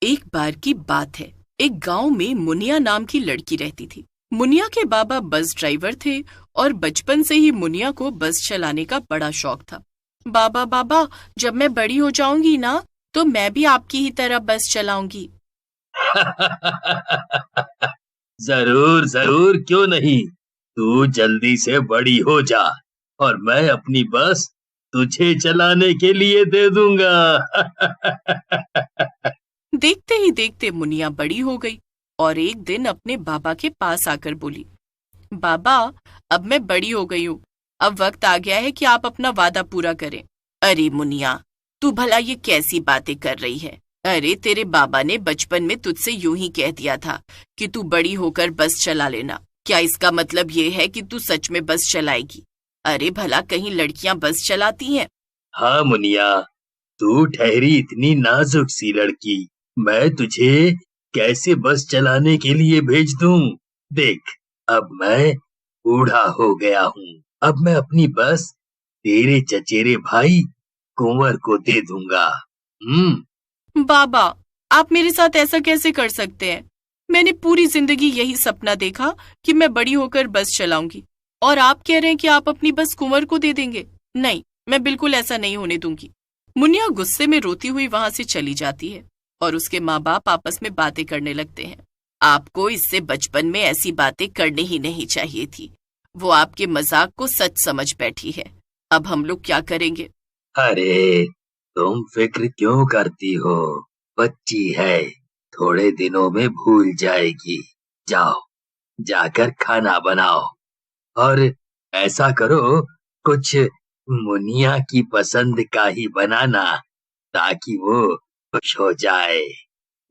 एक बार की बात है। एक गांव में मुनिया नाम की लड़की रहती थी। मुनिया के बाबा बस ड्राइवर थे और बचपन से ही मुनिया को बस चलाने का बड़ा शौक था। बाबा बाबा, जब मैं बड़ी हो जाऊंगी ना, तो मैं भी आपकी ही तरह बस चलाऊंगी। जरूर जरूर, क्यों नहीं। तू जल्दी से बड़ी हो जा और मैं अपनी बस तुझे चलाने के लिए दे दूंगा। देखते ही देखते मुनिया बड़ी हो गई और एक दिन अपने बाबा के पास आकर बोली, बाबा, अब मैं बड़ी हो गई हूँ। अब वक्त आ गया है कि आप अपना वादा पूरा करें। अरे मुनिया, तू भला ये कैसी बातें कर रही है? अरे तेरे बाबा ने बचपन में तुझसे यूं ही कह दिया था कि तू बड़ी होकर बस चला लेना। क्या इसका मतलब ये है कि तू सच में बस चलाएगी? अरे भला कहीं लड़कियां बस चलाती हैं? हाँ मुनिया, तू ठहरी इतनी नाजुक सी लड़की, मैं तुझे कैसे बस चलाने के लिए भेज दूं? देख, अब मैं बूढ़ा हो गया हूँ। अब मैं अपनी बस तेरे चचेरे भाई कुंवर को दे दूंगा। बाबा, आप मेरे साथ ऐसा कैसे कर सकते हैं? मैंने पूरी जिंदगी यही सपना देखा कि मैं बड़ी होकर बस चलाऊंगी, और आप कह रहे हैं कि आप अपनी बस कुंवर को दे देंगे? नहीं, मैं बिल्कुल ऐसा नहीं होने दूंगी। मुनिया गुस्से में रोती हुई वहां से चली जाती है और उसके माँ बाप आपस में बातें करने लगते हैं। आपको इससे बचपन में ऐसी बातें करनी ही नहीं चाहिए थी। वो आपके मजाक को सच समझ बैठी है। अब हम लोग क्या करेंगे? अरे, तुम फिक्र क्यों करती हो? बच्ची है, थोड़े दिनों में भूल जाएगी। जाओ, जाकर खाना बनाओ और ऐसा करो, कुछ मुनिया की पसंद का ही बनाना ताकि वो खुश हो जाए।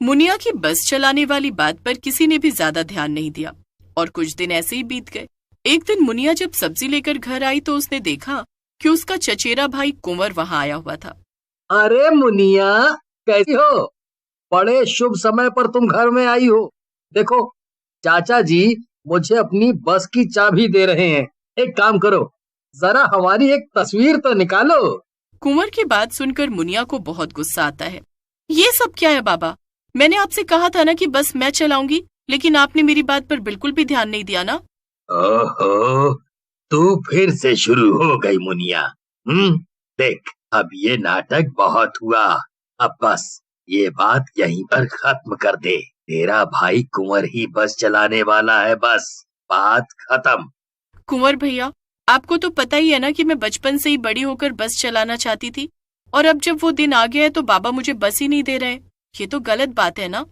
मुनिया की बस चलाने वाली बात पर किसी ने भी ज्यादा ध्यान नहीं दिया और कुछ दिन ऐसे ही बीत गए। एक दिन मुनिया जब सब्जी लेकर घर आई तो उसने देखा कि उसका चचेरा भाई कुंवर वहां आया हुआ था। अरे मुनिया, कैसी हो? बड़े शुभ समय पर तुम घर में आई हो। देखो, चाचा जी मुझे अपनी बस की चाबी दे रहे हैं। एक काम करो, जरा हमारी एक तस्वीर तो निकालो। कुंवर की बात सुनकर मुनिया को बहुत गुस्सा आता है। ये सब क्या है बाबा? मैंने आपसे कहा था ना कि बस मैं चलाऊंगी, लेकिन आपने मेरी बात पर बिल्कुल भी ध्यान नहीं दिया ना। ओहो, तू फिर से शुरू हो गई मुनिया। देख, अब ये नाटक बहुत हुआ। अब बस ये बात यहीं पर खत्म कर दे। तेरा भाई कुंवर ही बस चलाने वाला है, बस बात खत्म। कुंवर भैया, आपको तो पता ही है ना कि मैं बचपन से ही बड़ी होकर बस चलाना चाहती थी, और अब जब वो दिन आ गया है तो बाबा मुझे बस ही नहीं दे रहे। ये तो गलत बात है ना।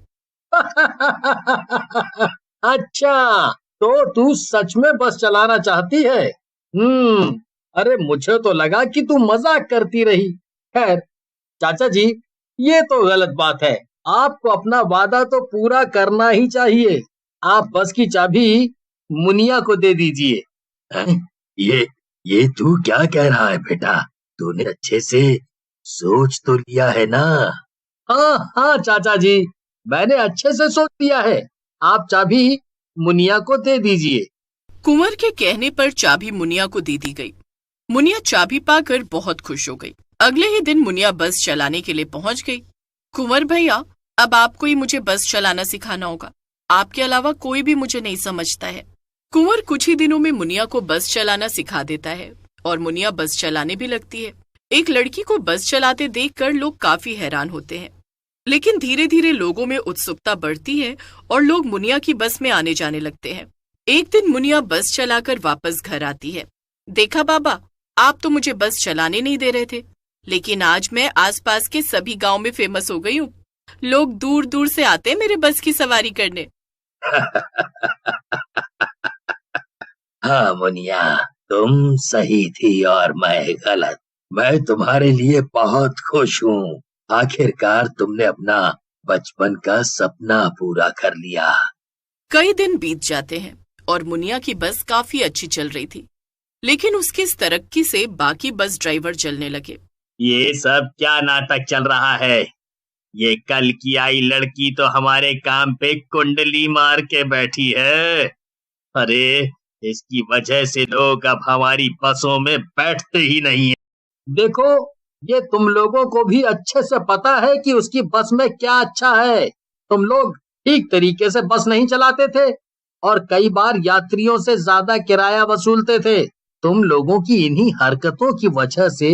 अच्छा, तो तू सच में बस चलाना चाहती है? अरे मुझे तो लगा कि तू मजाक करती रही। खैर, चाचा जी, ये तो गलत बात है। आपको अपना वादा तो पूरा करना ही चाहिए। आप बस की चाबी मुनिया को दे दीजिए। हैं? ये तू क्या कह रहा है बेटा? तूने अच्छे से सोच तो लिया है ना? हाँ हाँ चाचा जी, मैंने अच्छे से सोच लिया है। आप चाबी मुनिया को दे दीजिए। कुंवर के कहने पर चाबी मुनिया को दे दी गई। मुनिया चाबी पाकर बहुत खुश हो गई। अगले ही दिन मुनिया बस चलाने के लिए पहुंच गई। कुंवर भैया, अब आपको ही मुझे बस चलाना सिखाना होगा। आपके अलावा कोई भी मुझे नहीं समझता है। कुंवर कुछ ही दिनों में मुनिया को बस चलाना सिखा देता है और मुनिया बस चलाने भी लगती है। एक लड़की को बस चलाते देखकर लोग काफी हैरान होते हैं, लेकिन धीरे धीरे लोगों में उत्सुकता बढ़ती है और लोग मुनिया की बस में आने जाने लगते हैं। एक दिन मुनिया बस चलाकर वापस घर आती है। देखा बाबा, आप तो मुझे बस चलाने नहीं दे रहे थे, लेकिन आज मैं आसपास के सभी गांव में फेमस हो गई हूँ। लोग दूर दूर से आते हैं मेरे बस की सवारी करने। हाँ मुनिया, तुम सही थी और मैं गलत। मैं तुम्हारे लिए बहुत खुश हूँ। आखिरकार तुमने अपना बचपन का सपना पूरा कर लिया। कई दिन बीत जाते हैं और मुनिया की बस काफी अच्छी चल रही थी, लेकिन उसकी इस तरक्की से बाकी बस ड्राइवर जलने लगे। ये सब क्या नाटक चल रहा है? ये कल की आई लड़की तो हमारे काम पे कुंडली मार के बैठी है। अरे, इसकी वजह से लोग अब हमारी बसों में बैठते ही नहीं है। देखो, ये तुम लोगों को भी अच्छे से पता है कि उसकी बस में क्या अच्छा है। तुम लोग ठीक तरीके से बस नहीं चलाते थे और कई बार यात्रियों से ज्यादा किराया वसूलते थे। तुम लोगों की इन्हीं हरकतों की वजह से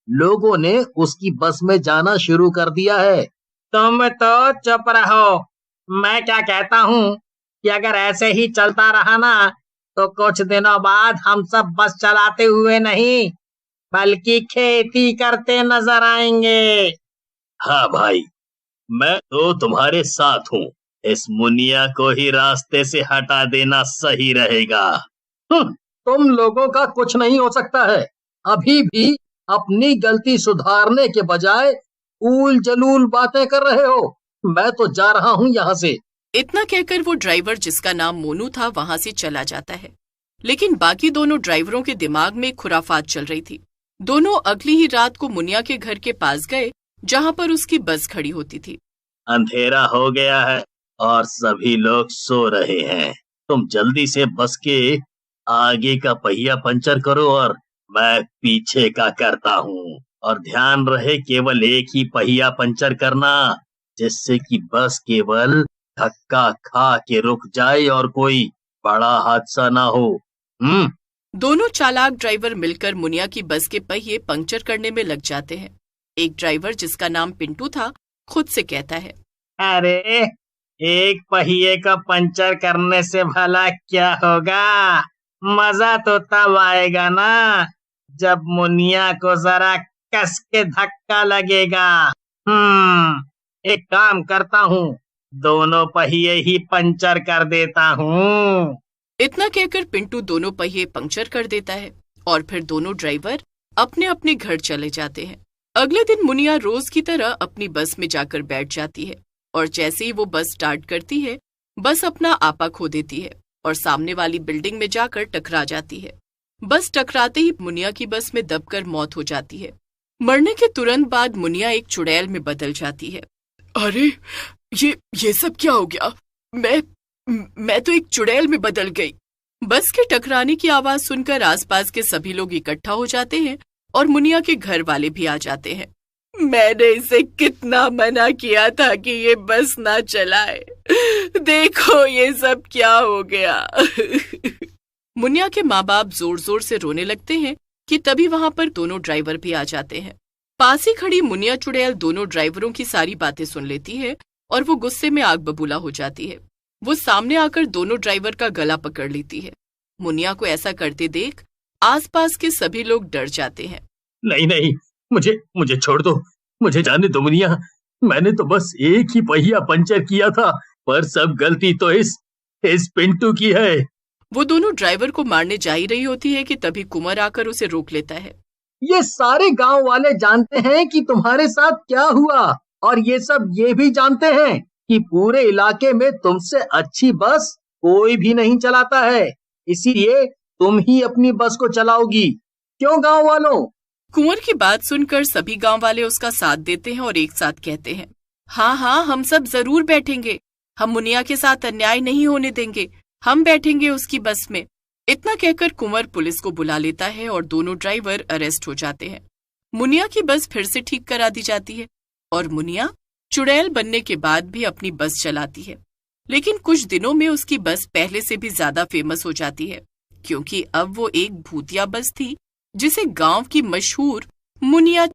लोगों ने उसकी बस में जाना शुरू कर दिया है। तुम तो चुप रहो। मैं क्या कहता हूँ कि अगर ऐसे ही चलता रहा ना तो कुछ दिनों बाद हम सब बस चलाते हुए नहीं बल्कि खेती करते नजर आएंगे। हाँ भाई, मैं तो तुम्हारे साथ हूँ। इस मुनिया को ही रास्ते से हटा देना सही रहेगा। तुम लोगों का कुछ नहीं हो सकता है। अभी भी अपनी गलती सुधारने के बजाय ऊल जलूल बातें कर रहे हो। मैं तो जा रहा हूँ यहाँ से। इतना कहकर वो ड्राइवर, जिसका नाम मोनू था, वहां से चला जाता है। लेकिन बाकी दोनों ड्राइवरों के दिमाग में खुराफात चल रही थी। दोनों अगली ही रात को मुनिया के घर के पास गए जहां पर उसकी बस खड़ी होती थी। अंधेरा हो गया है और सभी लोग सो रहे हैं। तुम जल्दी से बस के आगे का पहिया पंचर करो और मैं पीछे का करता हूँ। और ध्यान रहे केवल एक ही पहिया पंचर करना, जिससे कि बस केवल धक्का खा के रुक जाए और कोई बड़ा हादसा ना हो। दोनों चालाक ड्राइवर मिलकर मुनिया की बस के पहिए पंक्चर करने में लग जाते हैं। एक ड्राइवर, जिसका नाम पिंटू था, खुद से कहता है, अरे एक पहिए का पंचर करने से भला क्या होगा? मजा तो तब आएगा ना जब मुनिया को जरा कस के धक्का लगेगा। एक काम करता हूँ, दोनों पहिए ही पंचर कर देता हूँ। इतना कहकर पिंटू दोनों पहिए पंक्चर कर देता है और फिर दोनों ड्राइवर अपने अपने घर चले जाते हैं। अगले दिन मुनिया रोज की तरह अपनी बस में जाकर बैठ जाती है और जैसे ही वो बस स्टार्ट करती है, बस अपना आपा खो देती है और सामने वाली बिल्डिंग में जाकर टकरा जाती है। बस टकराते ही मुनिया की बस में दबकर मौत हो जाती है। मरने के तुरंत बाद मुनिया एक चुड़ैल में बदल जाती है। अरे ये सब क्या हो गया? मैं तो एक चुड़ैल में बदल गई। बस के टकराने की आवाज सुनकर आसपास के सभी लोग इकट्ठा हो जाते हैं और मुनिया के घर वाले भी आ जाते हैं। मैंने इसे कितना मना किया था कि ये बस ना चलाए, देखो ये सब क्या हो गया। मुनिया के माँ बाप जोर जोर से रोने लगते हैं कि तभी वहां पर दोनों ड्राइवर भी आ जाते हैं। पास ही खड़ी मुनिया चुड़ैल दोनों ड्राइवरों की सारी बातें सुन लेती है और वो गुस्से में आग बबूला हो जाती है। वो सामने आकर दोनों ड्राइवर का गला पकड़ लेती है। मुनिया को ऐसा करते देख आसपास के सभी लोग डर जाते हैं। नहीं नहीं, मुझे छोड़ दो, मुझे जाने दो मुनिया। मैंने तो बस एक ही पहिया पंचर किया था, पर सब गलती तो इस पिंटू की है। वो दोनों ड्राइवर को मारने जा ही रही होती है कि तभी कुंवर आकर उसे रोक लेता है। ये सारे गांव वाले जानते हैं कि तुम्हारे साथ क्या हुआ और ये सब ये भी जानते हैं कि पूरे इलाके में तुमसे अच्छी बस कोई भी नहीं चलाता है, इसीलिए तुम ही अपनी बस को चलाओगी। क्यों गांव वालों? कुंवर की बात सुनकर सभी गांव वाले उसका साथ देते हैं और एक साथ कहते हैं, हाँ, हम सब जरूर बैठेंगे। हम मुनिया के साथ अन्याय नहीं होने देंगे। हम बैठेंगे उसकी बस में। इतना कहकर कुंवर पुलिस को बुला लेता है और दोनों ड्राइवर अरेस्ट हो जाते हैं। मुनिया की बस फिर से ठीक करा दी जाती है और मुनिया चुड़ैल बनने के बाद भी अपनी बस चलाती है। लेकिन कुछ दिनों में उसकी बस पहले से भी ज्यादा फेमस हो जाती है, क्योंकि अब वो एक भूतिया बस थी जिसे गांव की मशहूर मुनिया